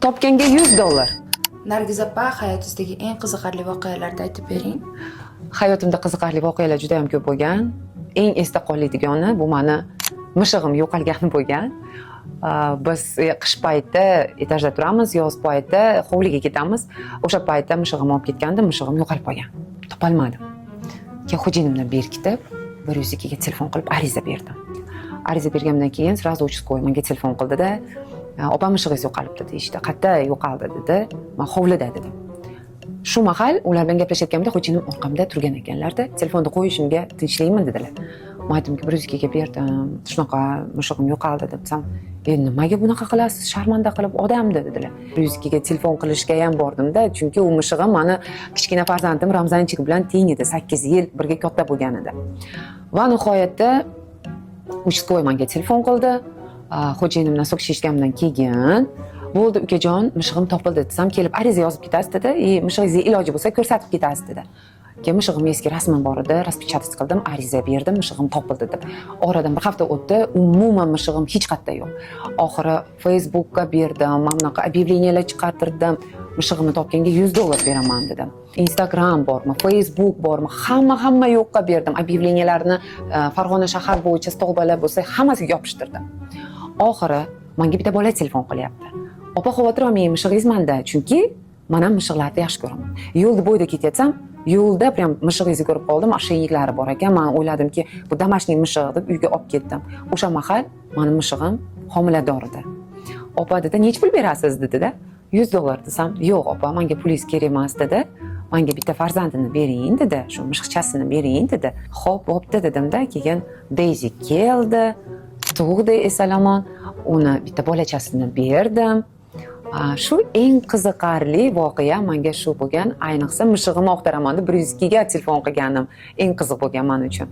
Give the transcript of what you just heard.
topganga $100. Nargiz opa, hayotingizdagi eng qiziqarli voqealarni aytib bering. Hayotimda qiziqarli voqealar juda ham ko'p bo'lgan. Eng esda qoladigan bu meni mishig'im yo'qolgani bo'lgan. Biz qish payti etajda turamiz, yoz payti hovliga ketamiz. O'sha paytda mishig'im olib ketganda, mishig'im yo'qolib qolgan. Topolmadim. Keyin xo'jayinimdan berkitib, 102 ga telefon qilib ariza berdim. Ariza bergandan keyin sразу uchastkovoy menga telefon qildi-da, "Opam mishig'ingiz yo'qolibdi" deyishdi. "Qayerda yo'qoldi?" dedi. "Men hovlida" dedim. Shu mahal ular bilan gaplashayotganimda xo'jayinim orqamda turgan ekanlar-da, "Telefonni qo'yishimga tinchlikmi?" dedilar. Men aytdimki, 102 ga berdim. Shunaqa mishig'im yo'qoldi debsam, "Nimaga bunaqa qilasiz? Sharmanda qilib odamni" dedilar. 102 ga telefon qilishga ham bordim-da, chunki u mishig'im meni kichkina farzandim Ramzanchik bilan teng edi, 8 yil birga katta bo'lgan edi. Va nihoyatda uchastkovoy menga telefon qildi. Xo'jayinimdan so'kishganimdan keyin, "Bo'ldi ukajon, mishig'im topildi" desam, "Kelib ariza yozib ketasiz" dedi. "Mishig'ingizni iloji bo'lsa ko'rsatib ketasiz" dedi. Keyin mishig'im eski rasman bor edi, raspechatist qildim, ariza berdim, mishig'im topildi deb. Oradan bir hafta o'tdi, umuman mishig'im hech qayerda yo'q. Oxiri Facebookga berdim, mana bunaqa объявлениyalar chiqartirdim. Mishig'imni topganga $100 beraman dedim. Instagram bormi, Facebook bormi, hamma yo'qqa berdim. Объявлениyalarni Farg'ona shahar bo'yicha stolbalar bo'lsa, hammasiga yopishtirdim. Oxiri menga bitta bola telefon qilyapti. "Opa, xavotir olmang, mishig'ingiz menda, chunki men ham mishig'larni yaxshi ko'raman. Yo'lda bo'yda ketatsam, yo'lda prям mishig'ingizni ko'rib qoldim, ошейниклari bor ekan. Men o'yladimki, bu домашний mishig' deb uyga olib ketdim. O'sha mahal mening mishig'im homilador edi. Opa dedi, "Nech pul berasiz?" dedi-da. $100 desam, "Yo'q opa, menga pulingiz kerak emas" dedi. "Menga bitta farzandini bering" dedi. "Shu mishiqchasini bering" dedi. "Xo'p, bo'pti" dedim-da. Keyin Daisy keldi. Tug'di esalomon, uni bitta bolachasini berdim. Shu eng qiziqarli voqea menga shu bo'lgan. Ayniqsa mishig'imni oqtaraman deb 102 ga telefon qilganim eng qiziq bo'lgan men uchun.